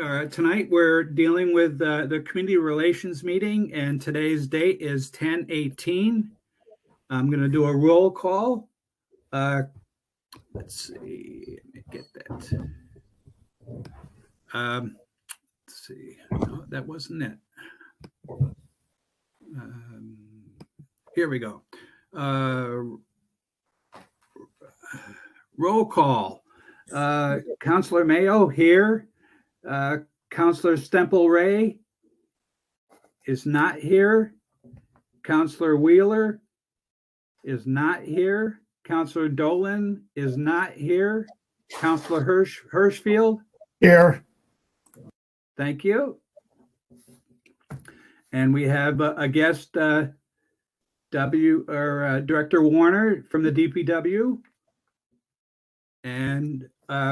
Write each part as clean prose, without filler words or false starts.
Tonight we're dealing with the community relations meeting, and today's date is 10/18. I'm going to do a roll call. Let's see, let me get that. Let's see, no, that wasn't it. Here we go. Roll call. Councilor Mayo here. Councilor Stemple Ray is not here. Councilor Wheeler is not here. Councilor Dolan is not here. Councilor Hirschfield? Here. Thank you. And we have a guest, Director Warner from the DPW. And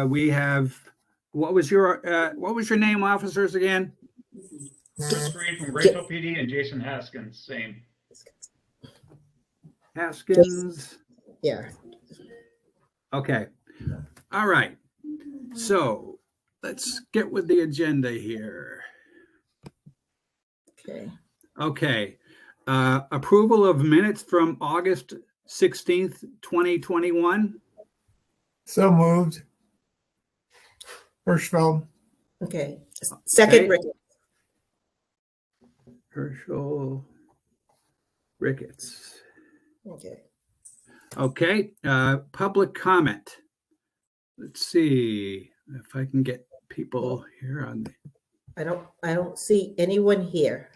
we have, what was your name, officers, again? Chris Green from Greenfield PD and Jason Haskins, same. Haskins. Yeah. Okay. All right. So let's get with the agenda here. Okay. Okay. Approval of minutes from August 16th, 2021. So moved. Hirschfeld. Okay. Second. Okay. Herschel Ricketts. Okay. Okay. Public comment. Let's see if I can get people here on the. I don't see anyone here.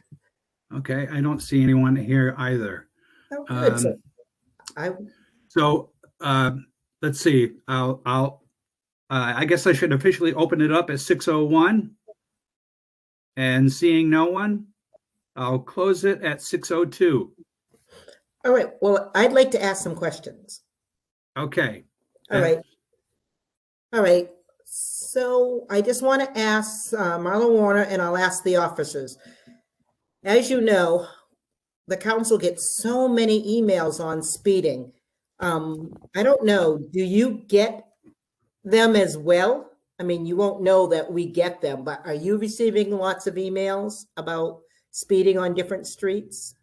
Okay, I don't see anyone here either. Oh, good. So let's see. I guess I should officially open it up at 6:01, and seeing no one, I'll close it at 6:02. All right. Well, I'd like to ask some questions. Okay. All right. All right. So I just want to ask Marla Warner, and I'll ask the officers. As you know, the council gets so many emails on speeding. I don't know, do you get them as well? I mean, you won't know that we get them, but are you receiving lots of emails about speeding on different streets?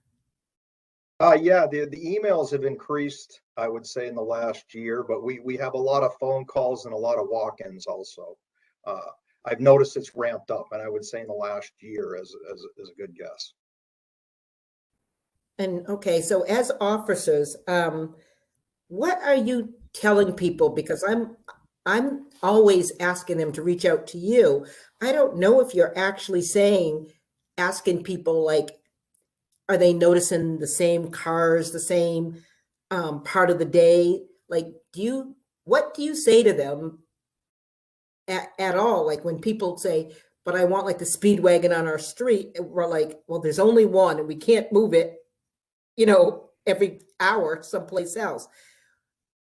Yeah, the emails have increased, I would say, in the last year, but we have a lot of phone calls and a lot of walk-ins also. I've noticed it's ramped up, and I would say in the last year as a good guess. And okay, so as officers, what are you telling people? Because I'm always asking them to reach out to you. I don't know if you're actually asking people, like, are they noticing the same cars, the same part of the day? Like, what do you say to them at all? Like when people say, but I want like the speed wagon on our street, we're like, well, there's only one and we can't move it, every hour someplace else.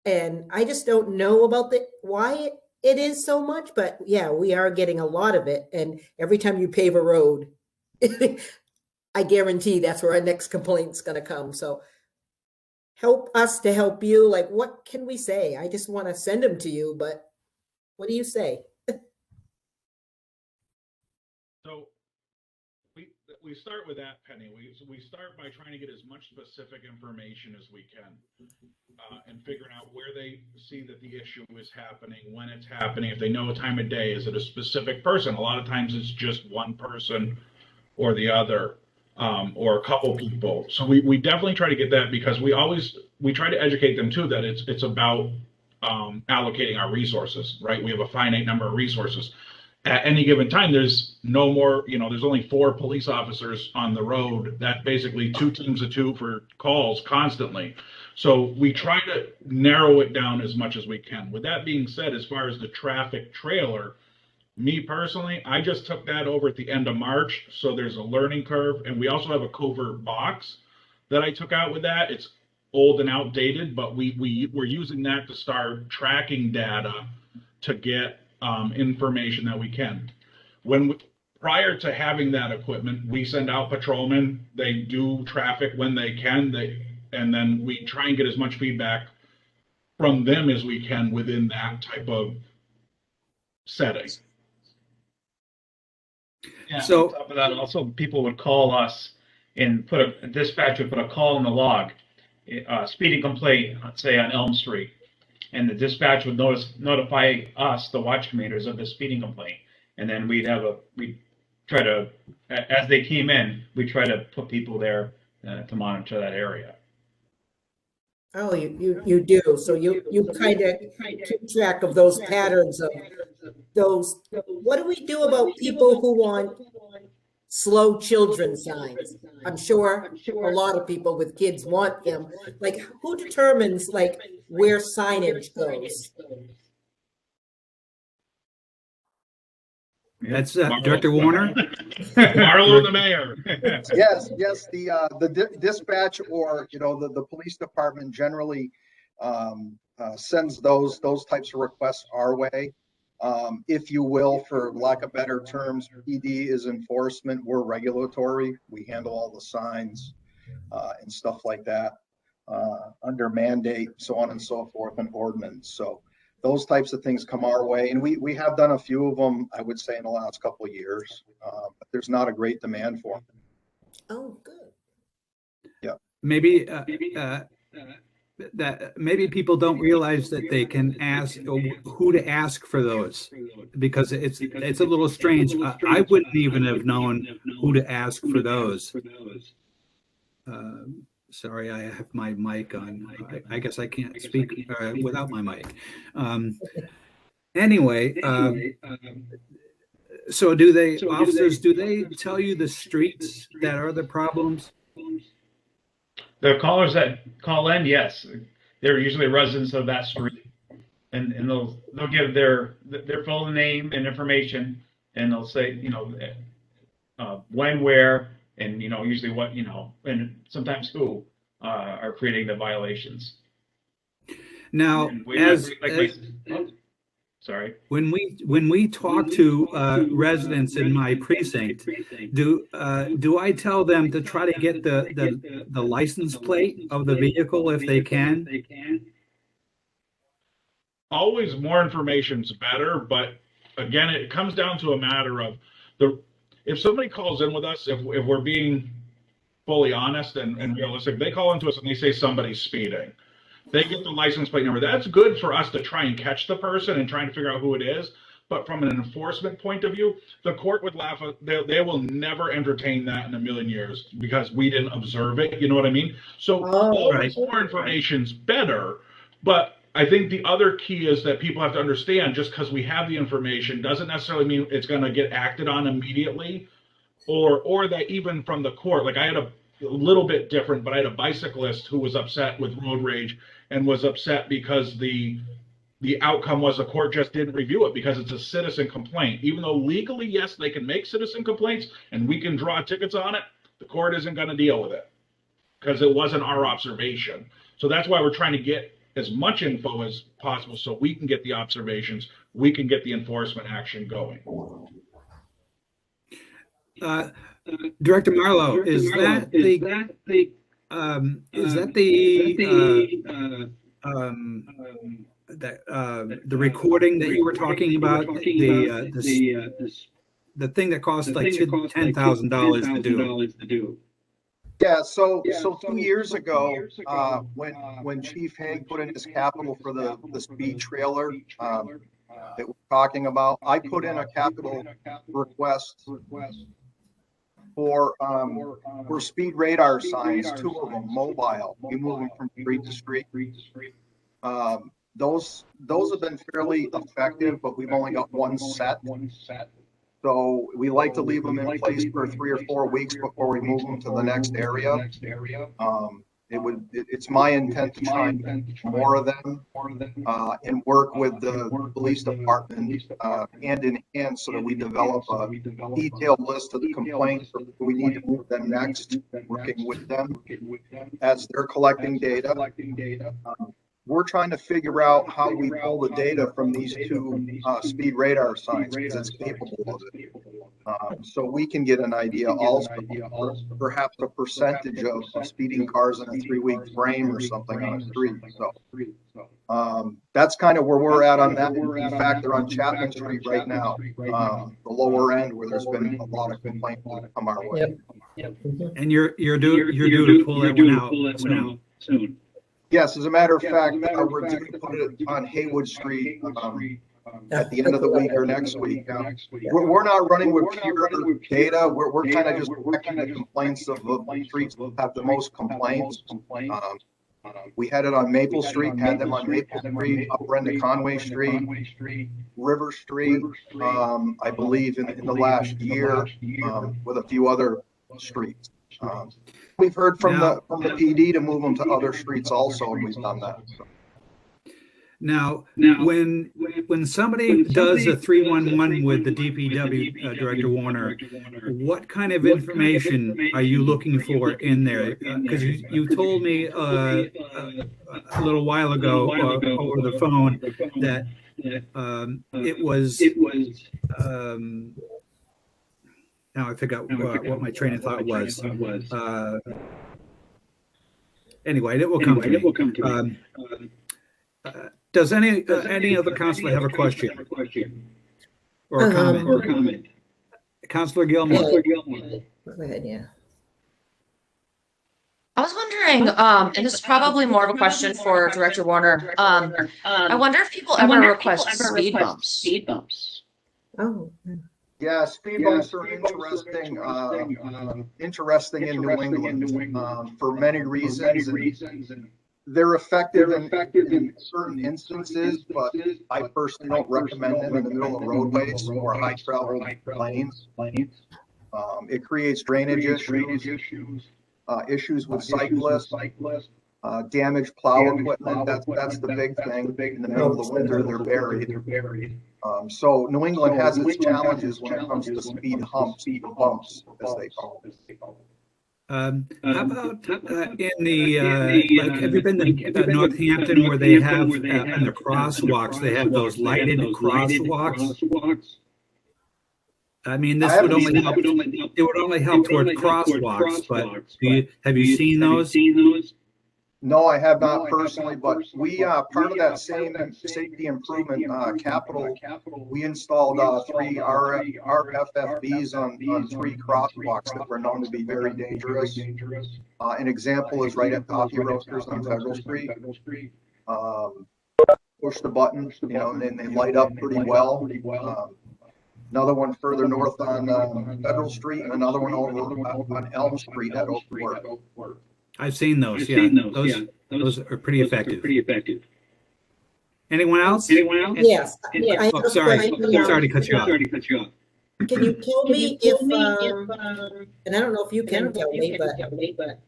And I just don't know about why it is so much, but yeah, we are getting a lot of it. And every time you pave a road, I guarantee that's where our next complaint's going to come. So help us to help you. Like, what can we say? I just want to send them to you, but what do you say? So we start with that, Penny. We start by trying to get as much specific information as we can, and figuring out where they see that the issue is happening, when it's happening, if they know a time of day. Is it a specific person? A lot of times it's just one person or the other, or a couple people. So we definitely try to get that, because we try to educate them too that it's about allocating our resources, right? We have a finite number of resources. At any given time, there's no more, there's only 4 police officers on the road. That basically 2 teams of 2 for calls constantly. So we try to narrow it down as much as we can. With that being said, as far as the traffic trailer, me personally, I just took that over at the end of March. So there's a learning curve. And we also have a covert box that I took out with that. It's old and outdated, but we're using that to start tracking data to get information that we can. Prior to having that equipment, we send out patrolmen. They do traffic when they can. And then we try and get as much feedback from them as we can within that type of setting. Yeah, So- on top of that, also people would call us and put a dispatch would put a call in the log, speeding complaint, let's say on Elm Street, and the dispatch would notify us, the watch commanders, of the speeding complaint, and then we'd try to, as they came in, we try to put people there to monitor that area. Oh, you do. So you kind of keep track of those patterns of those. What do we do about people who want slow children signs? I'm sure a lot of people with kids want them. Like, who determines like where signage goes? That's Director Warner. Marlo the mayor. Yes, the dispatch or, the police department generally sends those types of requests our way. If you will, for lack of better terms, PD is enforcement, we're regulatory. We handle all the signs and stuff like that under mandate, so on and so forth, and ordinance. So those types of things come our way, and we have done a few of them, I would say, in the last couple of years, but there's not a great demand for them. Oh, good. Maybe that maybe people don't realize that they can ask who to ask for those, because it's a little strange. I wouldn't even have known who to ask for those. Sorry, I have my mic on. I guess I can't speak without my mic. Anyway, so officers, do they tell you the streets that are the problems? The callers that call in, yes, they're usually residents of that street, and they'll give their full name and information, and they'll say, when, where, and usually what, and sometimes who are creating the violations. Now, sorry. when we talk to residents in my precinct, do I tell them to try to get the license plate of the vehicle if they can? Always more information's better, but again, it comes down to a matter of if somebody calls in with us, if we're being fully honest and realistic, they call into us and they say somebody's speeding. They get the license plate number. That's good for us to try and catch the person and trying to figure out who it is. But from an enforcement point of view, the court would laugh. They will never entertain that in a million years because we didn't observe it. You know what I mean? So always more information's better. But I think the other key is that people have to understand, just because we have the information doesn't necessarily mean it's going to get acted on immediately, or that even from the court. Like I had a little bit different, but I had a bicyclist who was upset with road rage and was upset because the outcome was the court just didn't review it because it's a citizen complaint. Even though legally, yes, they can make citizen complaints and we can draw tickets on it, the court isn't going to deal with it because it wasn't our observation. So that's why we're trying to get as much info as possible so we can get the observations, we can get the enforcement action going. Director Marlowe, is that the recording that you were talking about, the thing that costs like $10,000 to do? Yeah, so 2 years ago, when Chief Haig put in his capital for the speed trailer that we're talking about, I put in a capital request for speed radar signs, 2 of them mobile. We move them from street to street. Those have been fairly effective, but we've only got one set. So we like to leave them in place for 3 or 4 weeks before we move them to the next area. It's my intent to try and get more of them and work with the police department hand in hand so that we develop a detailed list of the complaints we need to move them next, working with them as they're collecting data. We're trying to figure out how we pull the data from these 2 speed radar signs because it's capable of it. So we can get an idea also, perhaps a percentage of speeding cars in a 3-week frame or something on a street. So That's kind of where we're at on that. In fact, they're on Chapman Street right now, the lower end where there's been a lot of complaints that come our way. Yep. Mhm. And you're due to pull that one out soon. Yes, as a matter of fact, we're due to put it on Haywood Street at the end of the week or next week. We're not running with pure data. We're kind of just checking the complaints of the streets that have the most complaints. We had it on Maple Street, had them on Maple Street, upper end of Conway Street, River Street, I believe in the last year, with a few other streets. We've heard from the PD to move them to other streets also, and we've done that. Now, when somebody does a 311 with the DPW, Director Warner, what kind of information are you looking for in there? Because you told me a little while ago over the phone that it was. Now I forgot what my train of thought was. Anyway, it will come to me. Does any other counselor have a question or a comment? Counselor Gilmore. Go ahead, yeah. I was wondering, and this is probably more of a question for Director Warner. I wonder if people ever request speed bumps. Oh. Yeah, speed bumps are interesting in New England for many reasons. They're effective in certain instances, but I personally don't recommend them in the middle of roadways or high travel lanes. It creates drainage issues, issues with cyclists, damaged plow equipment. That's the big thing. In the middle of the winter, they're buried. So New England has its challenges when it comes to speed humps, speed bumps, as they call them. How about in the like, have you been to Northampton where they have in the crosswalks, they have those lighted crosswalks? I mean, this would only help. It would only help toward crosswalks, but have you seen those? No, I have not personally, but we part of that same safety improvement capital. We installed 3 RFFBs on 3 crosswalks that were known to be very dangerous. An example is right at Coffee Roasters on Federal Street. Push the button, and then they light up pretty well. Another one further north on Federal Street, and another one over on Elm Street at Oakport. I've seen those. Those are pretty effective. Anyone else? Yes. I have a sorry. question. I'm sorry to cut you off. Can you tell me if, and I don't know if you can tell me, but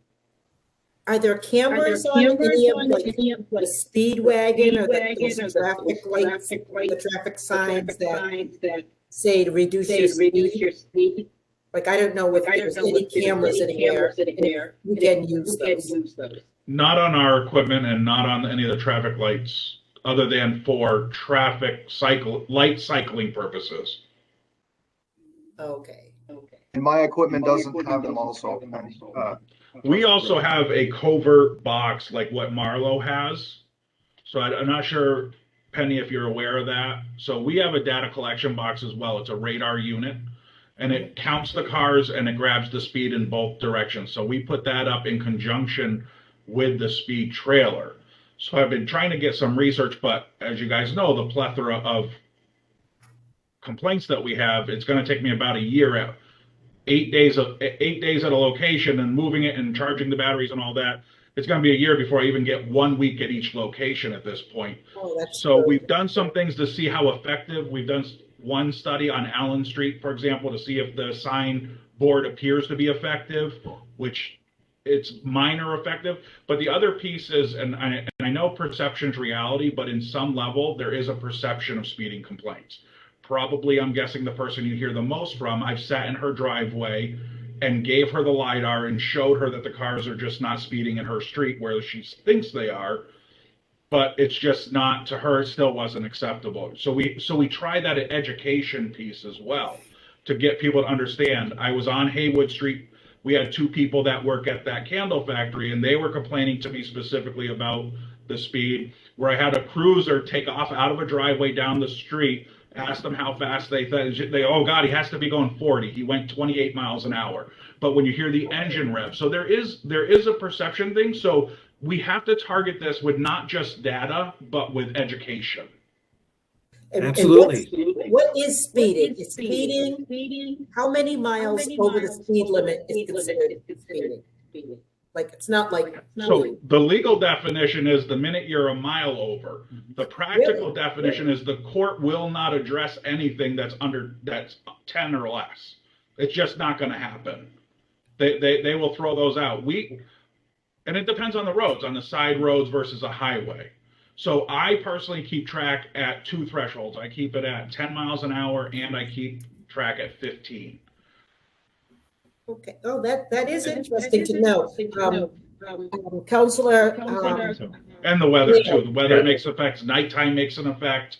are there cameras on any of the speed wagon or those traffic lights, the traffic signs that say to reduce your speed? Like, I don't know if there's any cameras anywhere, you can use those. Not on our equipment and not on any of the traffic lights, other than for light cycling purposes. Okay. And my equipment doesn't have them also. We also have a covert box like what Marlowe has. So I'm not sure, Penny, if you're aware of that. So we have a data collection box as well. It's a radar unit. And it counts the cars and it grabs the speed in both directions. So we put that up in conjunction with the speed trailer. So I've been trying to get some research, but as you guys know, the plethora of complaints that we have, it's going to take me about a year at 8 days at a location and moving it and charging the batteries and all that. It's going to be a year before I even get 1 week at each location at this point. So we've done some things to see how effective. We've done one study on Allen Street, for example, to see if the sign board appears to be effective, which it's minor effective. But the other piece is, and I know perception's reality, but in some level, there is a perception of speeding complaints. Probably, I'm guessing the person you hear the most from, I've sat in her driveway and gave her the LiDAR and showed her that the cars are just not speeding in her street where she thinks they are. But it's just not, to her, it still wasn't acceptable. So we try that education piece as well to get people to understand. I was on Haywood Street. We had 2 people that work at that candle factory, and they were complaining to me specifically about the speed, where I had a cruiser take off out of a driveway down the street, asked them how fast oh God, he has to be going 40. He went 28 miles an hour. But when you hear the engine rev, so there is a perception thing. So we have to target this with not just data, but with education. Absolutely. What is speeding? Is speeding, how many miles over the speed limit is considered speeding? Like, it's not like. So the legal definition is the minute you're a mile over. The practical definition is the court will not address anything that's 10 or less. It's just not going to happen. They will throw those out. And it depends on the roads, on the side roads versus a highway. So I personally keep track at 2 thresholds. I keep it at 10 miles an hour and I keep track at 15. Okay. Oh, that is interesting to know. Counselor. And the weather too. The weather makes effects. Nighttime makes an effect.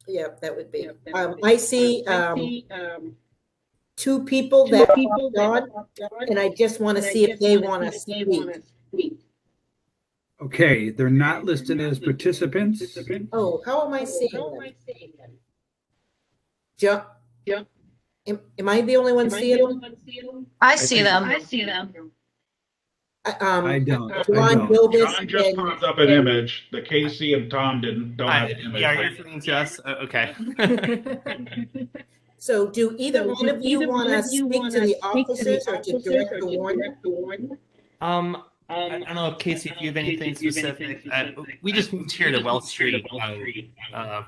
Yeah, that would be. I see 2 people that are on, and I just want to see if they want to speak. Okay, they're not listed as participants. Oh, how am I seeing them? Am I the only one seeing them? I see them. I don't. John just popped up an image. The Casey and Tom don't have an image. Yeah, you're feeling just okay. So do either one of you want to speak to the officers or to Director Warner? I don't know, Casey, if you have anything specific. We just moved here to Wells Street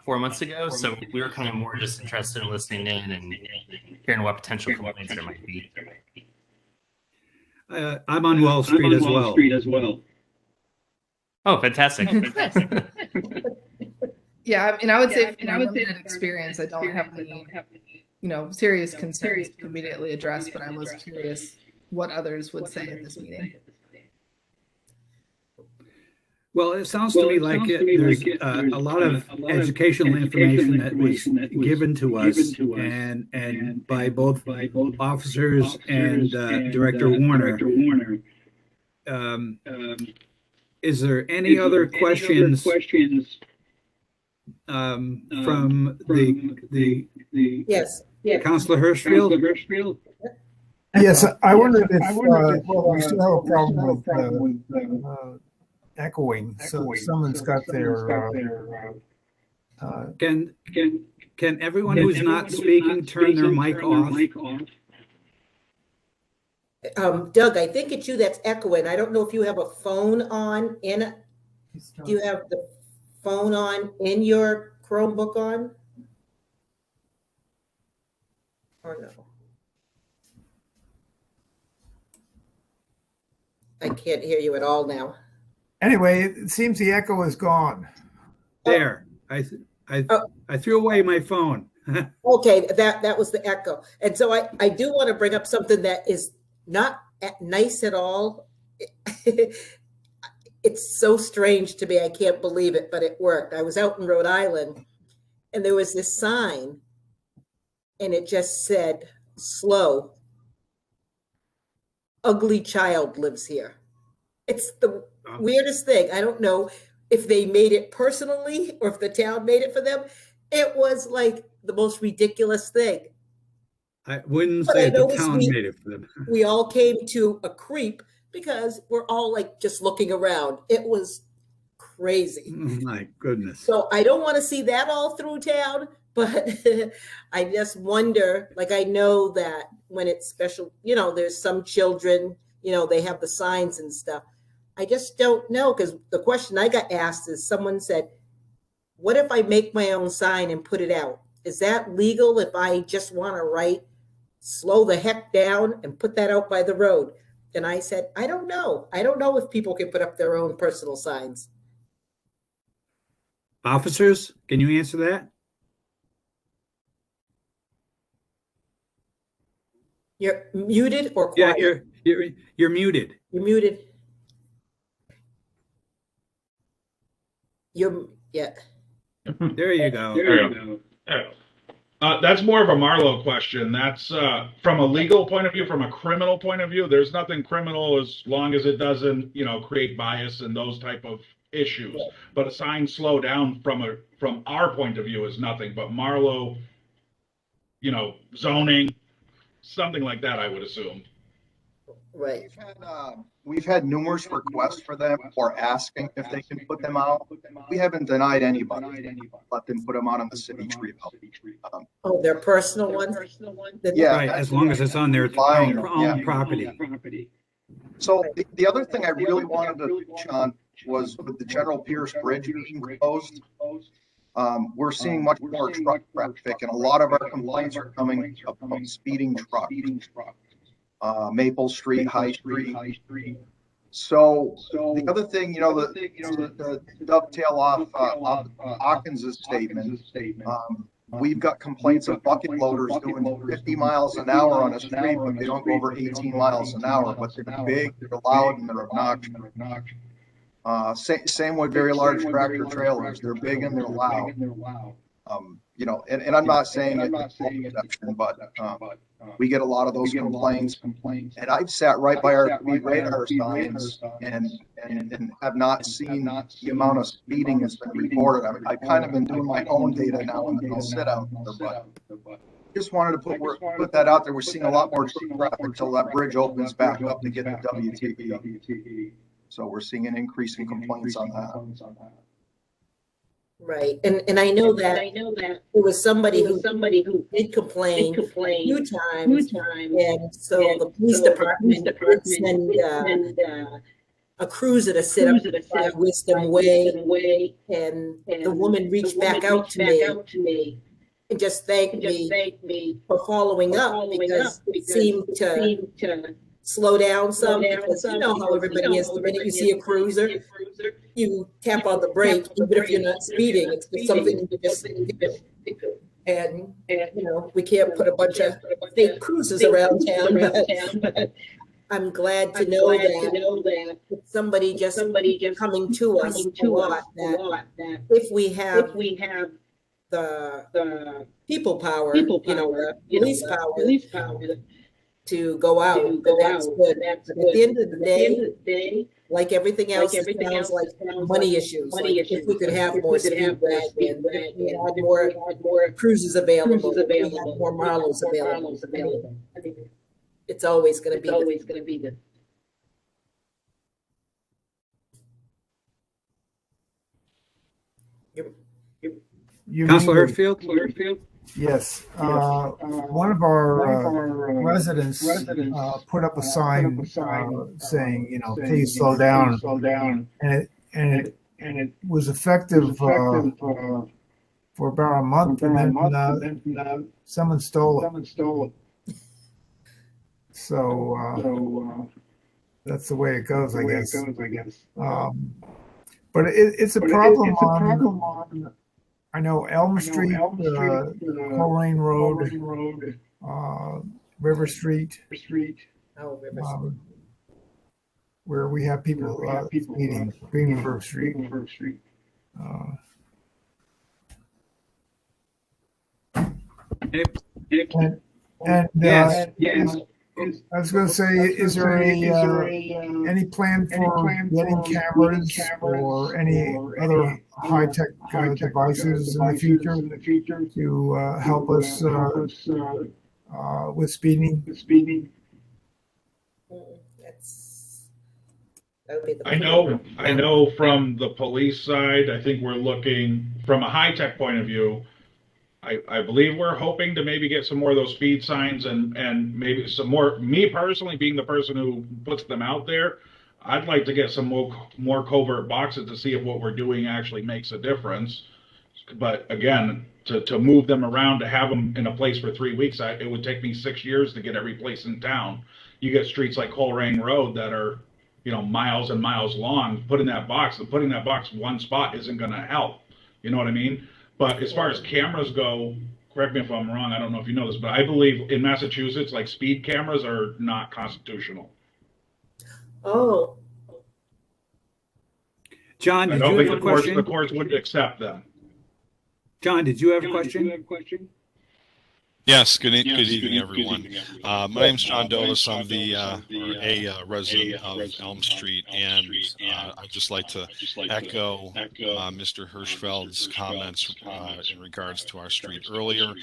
4 months ago, so we were kind of more just interested in listening in and hearing what potential complaints there might be. I'm on Wall Street as well. Oh, fantastic. Yeah, I mean, I would say from my limited experience, I don't have any, serious concerns to immediately address, but I was curious what others would say at this meeting. Well, it sounds to me like there's a lot of educational information that was given to us and by both officers and Director Warner. Is there any other questions from the Yes. Counselor Hirschfield? Yes, I wondered if, we still have a problem with echoing. So someone's got their. Can everyone who's not speaking turn their mic off? Doug, I think it's you that's echoing. I don't know if you have a phone on do you have the phone on in your Chromebook on? Or no? I can't hear you at all now. Anyway, it seems the echo is gone. There, I threw away my phone. Okay, that was the echo. And so I do want to bring up something that is not nice at all. It's so strange to me. I can't believe it, but it worked. I was out in Rhode Island and there was this sign and it just said, "Slow. Ugly child lives here." It's the weirdest thing. I don't know if they made it personally or if the town made it for them. It was like the most ridiculous thing. I wouldn't But say I the noticed town made it for them. We all came to a creep because we're all like just looking around. It was crazy. Oh my goodness. So I don't want to see that all through town, but I just wonder, like, I know that when it's special, there's some children, they have the signs and stuff. I just don't know, because the question I got asked is someone said, what if I make my own sign and put it out? Is that legal if I just want to write, slow the heck down and put that out by the road? And I said, I don't know. I don't know if people can put up their own personal signs. Officers, can you answer that? You're muted or quiet? Yeah, you're muted. You're muted. Yeah. There you go. There you go. That's more of a Marlowe question. That's from a legal point of view, from a criminal point of view. There's nothing criminal as long as it doesn't, create bias and those type of issues. But a sign slow down from our point of view is nothing, but Marlowe, zoning, something like that, I would assume. Right. We've had numerous requests for them or asking if they can put them out. We haven't denied anybody. Let them put them out on the city tree belt. Oh, their personal ones? Yeah, Right, as long as it's on their Fine, own property. So the other thing I really wanted to touch on was with the General Pierce Bridge being closed. We're seeing much more truck traffic, and a lot of our complaints are coming about speeding trucks. Maple Street, High Street. So the other thing, the dovetail off Hawkins' statement, we've got complaints of bucket loaders doing 50 miles an hour on a street, but they don't go over 18 miles an hour, but they're big, they're loud, and they're obnoxious. Same with very large tractor trailers. They're big and they're loud. And I'm not saying it's an exception, but we get a lot of those complaints. And I've sat right by our speed radar signs and have not seen the amount of speeding that's been reported. I mean, I've kind of been doing my own data now, and I'll sit out there, but just wanted to put that out there. We're seeing a lot more traffic until that bridge opens back up to get the WTE. So we're seeing an increase in complaints on that. Right, and I know that there was somebody who did complain a few times, and so the police department did send a cruiser to sit up by Wisdom Way, and the woman reached back out to me and just thanked me for following up, because it seemed to slow down some, because you know how everybody is. The minute you see a cruiser, you tap on the brake, even if you're not speeding. It's just something you just do. And we can't put a bunch of fake cruisers around town, but I'm glad to know that it's somebody just coming to us a lot, that if we have the people power, the police power to go out, that's good. But at the end of the day, like everything else, it sounds like money issues. Like if we could have more speed wagons, if we had more cruises available, if we had more Marlows available. I mean, it's always going to be good. Councilor Hurtfield? Yes. One of our residents put up a sign saying, please slow down. And it was effective for about a month, and then someone stole it. So that's the way it goes, I guess. But it's a problem on, I know, Elm Street, Coleraine Road, River Street, where we have people speeding, Greenfield Street. Yes. I was going to say, is there any plan for getting cameras or any other high-tech devices in the future to help us with speeding? I know from the police side, I think we're looking from a high-tech point of view. I believe we're hoping to maybe get some more of those speed signs and maybe some more, me personally being the person who puts them out there, I'd like to get some more covert boxes to see if what we're doing actually makes a difference. But again, to move them around, to have them in a place for 3 weeks, it would take me 6 years to get every place in town. You get streets like Coleraine Road that are, miles and miles long. Putting that box one spot isn't going to help. You know what I mean? But as far as cameras go, correct me if I'm wrong, I don't know if you know this, but I believe in Massachusetts, like speed cameras are not constitutional. Oh. John, did you have a question? The courts wouldn't accept them. John, did you have a question? Yes, good evening, everyone. My name's John Dovis. I'm a resident of Elm Street, and I'd just like to echo Mr. Hirschfeld's comments in regards to our street earlier.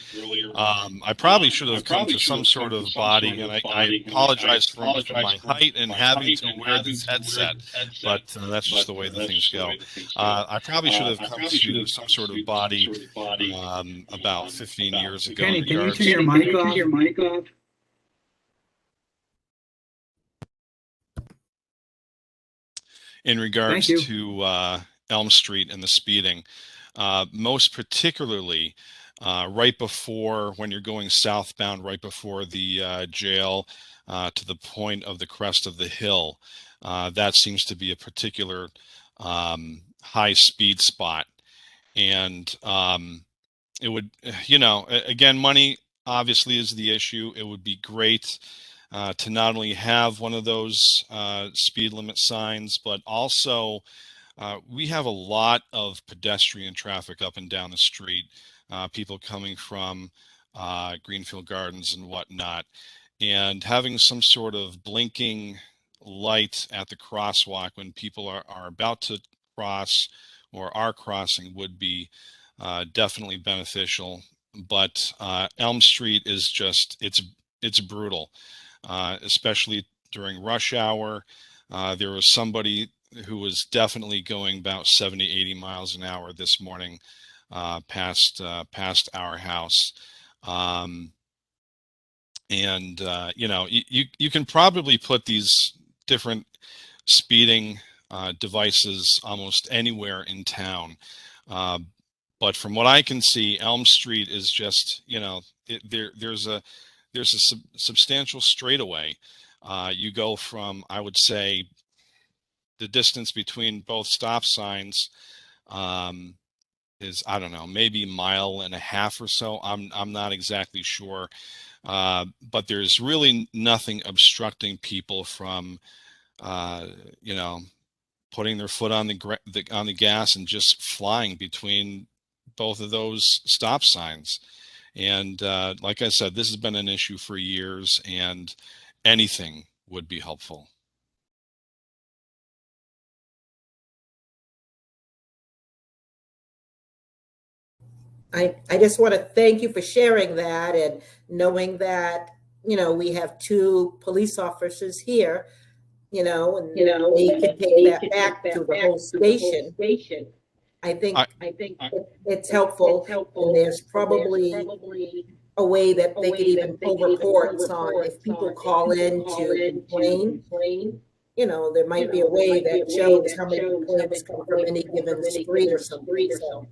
I probably should have come to some sort of body, and I apologize for my height and having to wear this headset, but that's just the way the things go. I probably should have come to some sort of body about 15 years ago Kenny, in can you regards turn your mic off? in Thank regards you. to Elm Street and the speeding, most particularly right before when you're going southbound, right before the jail to the point of the crest of the hill. That seems to be a particular high speed spot. And it would, again, money obviously is the issue. It would be great to not only have one of those speed limit signs, but also we have a lot of pedestrian traffic up and down the street, people coming from Greenfield Gardens and whatnot, and having some sort of blinking light at the crosswalk when people are about to cross or are crossing would be definitely beneficial. But Elm Street is just, it's brutal, especially during rush hour. There was somebody who was definitely going about 70, 80 miles an hour this morning past our house. You can probably put these different speeding devices almost anywhere in town. But from what I can see, Elm Street is just, there's a substantial straightaway. You go from, I would say, the distance between both stop signs is, I don't know, maybe a mile and a half or so. I'm not exactly sure. But there's really nothing obstructing people from, putting their foot on the gas and just flying between both of those stop signs. And like I said, this has been an issue for years, and anything would be helpful. I just want to thank you for sharing that and knowing that, we have two police officers here, and they can take that back to the whole station. I think it's helpful, and there's probably a way that they could even pull reports on if people call in to complain. There might be a way that shows how many complaints come from any given street or something. So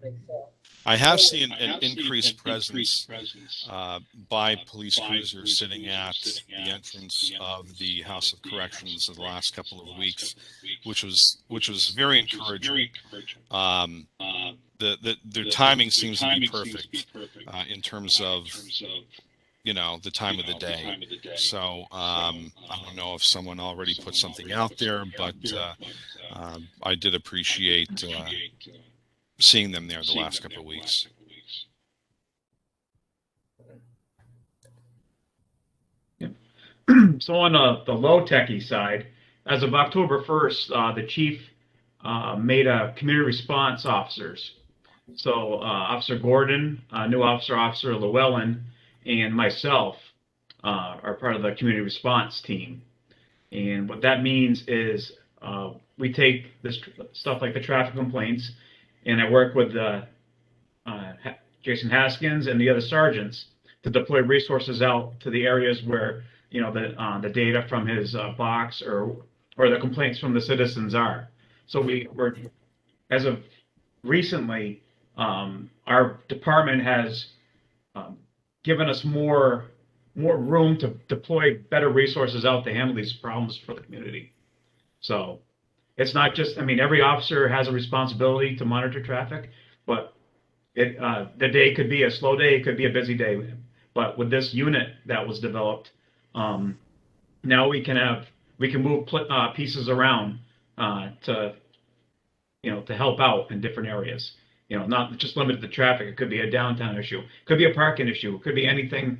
I have seen an increased presence by police cruisers sitting at the entrance of the House of Corrections in the last couple of weeks, which was very encouraging. The timing seems to be perfect in terms of the time of the day. So I don't know if someone already put something out there, but I did appreciate seeing them there the last couple of weeks. So on the low techie side, as of October 1st, the chief made a community response officers. So Officer Gordon, new Officer Llewellyn, and myself are part of the community response team. And what that means is we take this stuff like the traffic complaints, and I work with Jason Haskins and the other sergeants to deploy resources out to the areas where the data from his box or the complaints from the citizens are. So we're as of recently, our department has given us more room to deploy better resources out to handle these problems for the community. So it's not just, every officer has a responsibility to monitor traffic, but the day could be a slow day, it could be a busy day. But with this unit that was developed, now we can move pieces around to help out in different areas. not just limited to traffic. It could be a downtown issue. It could be a parking issue. It could be anything,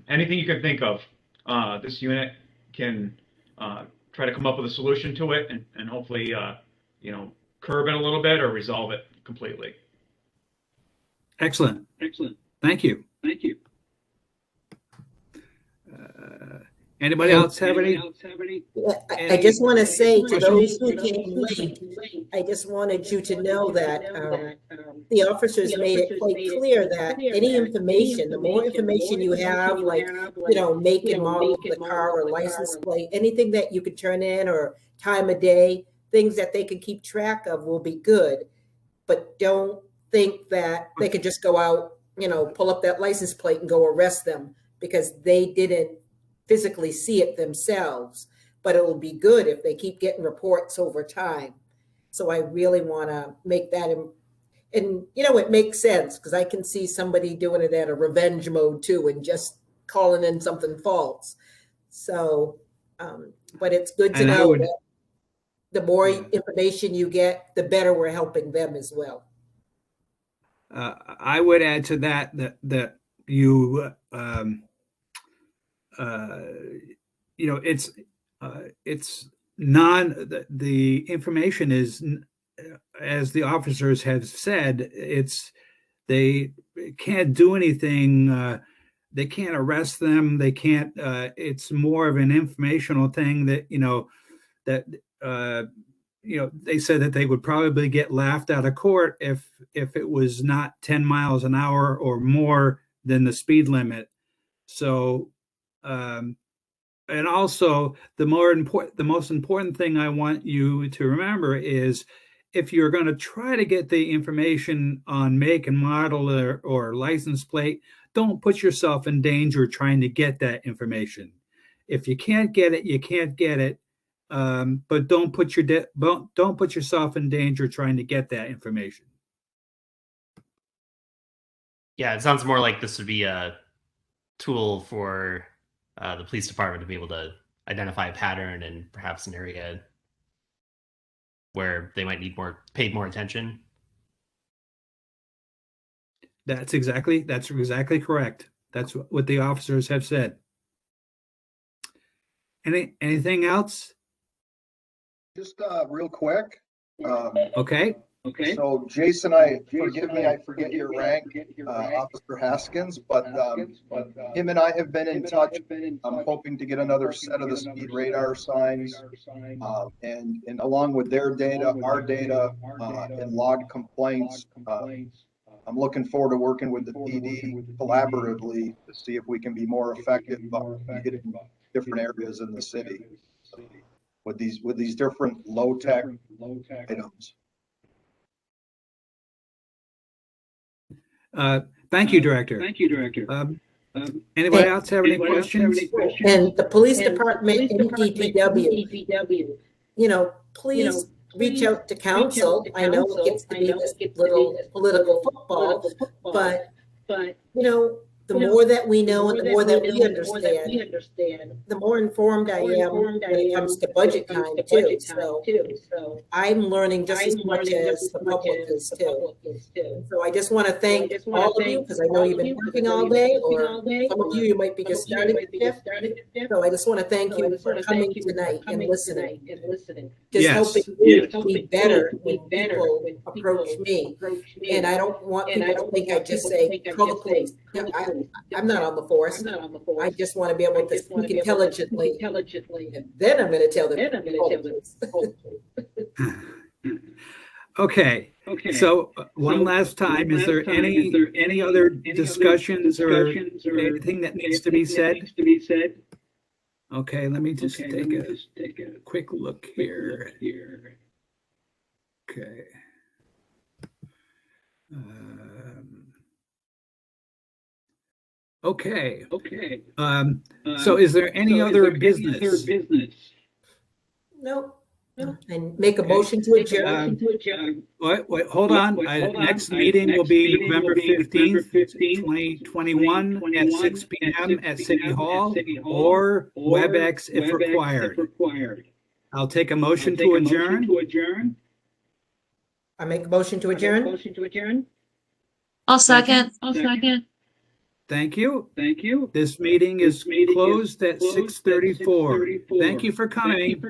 anything you can think of. This unit can try to come up with a solution to it and hopefully, curb it a little bit or resolve it completely. Excellent. Thank you. Anybody else have any? I just want to say to those who came late, I just wanted you to know that the officers made it quite clear that any information, the more information you have, like, make and model of the car or license plate, anything that you could turn in or time of day, things that they can keep track of will be good. But don't think that they could just go out, pull up that license plate and go arrest them because they didn't physically see it themselves. But it will be good if they keep getting reports over time. So I really want to make that, and it makes sense because I can see somebody doing it at a revenge mode too and just calling in something false. So, but it's good to know that the more information you get, the better we're helping them as well. I would add to that you it's the information is, as the officers have said, they can't do anything. They can't arrest them. They can't. It's more of an informational thing that they said that they would probably get laughed out of court if it was not 10 miles an hour or more than the speed limit. So, and also the most important thing I want you to remember is if you're going to try to get the information on make and model or license plate, don't put yourself in danger trying to get that information. If you can't get it, you can't get it. But don't put yourself in danger trying to get that information. Yeah, it sounds more like this would be a tool for the police department to be able to identify a pattern and perhaps an area where they might need paid more attention. That's exactly correct. That's what the officers have said. Anything else? Just real quick. Okay. So Jason, forgive me, I forget your rank, Officer Haskins, but him and I have been in touch. I'm hoping to get another set of the speed radar signs, and along with their data, our data, and logged complaints. I'm looking forward to working with the PD collaboratively to see if we can be more effective in different areas in the city with these different low-tech items. Thank you, Director. Anybody else have any questions? And the police department and DPW, please reach out to council. I know it gets to be this little political football, but the more that we know and the more that we understand, the more informed I am when it comes to budget time too. So I'm learning just as much as the public is too. So I just want to thank all of you because I know you've been working all day, or some of you might be just starting the shift. So I just want to thank you for coming tonight and listening. Just helping me be better when people approach me. And I don't want people to think I just say, call the police. I'm not on the force. I just want to be able to speak intelligently. And then I'm going to tell them. Okay. So one last time, is there any other discussions or anything that needs to be said? Okay, let me just take a quick look here. Okay. Okay. So is there any other business? No. And make a motion to adjourn. Wait, hold on. Next meeting will be November 15th, 2021 at 6 p.m. at City Hall or WebEx if required. I'll take a motion to adjourn. I make a motion to adjourn. I'll second. Thank you. This meeting is closed at 6:34. Thank you for coming.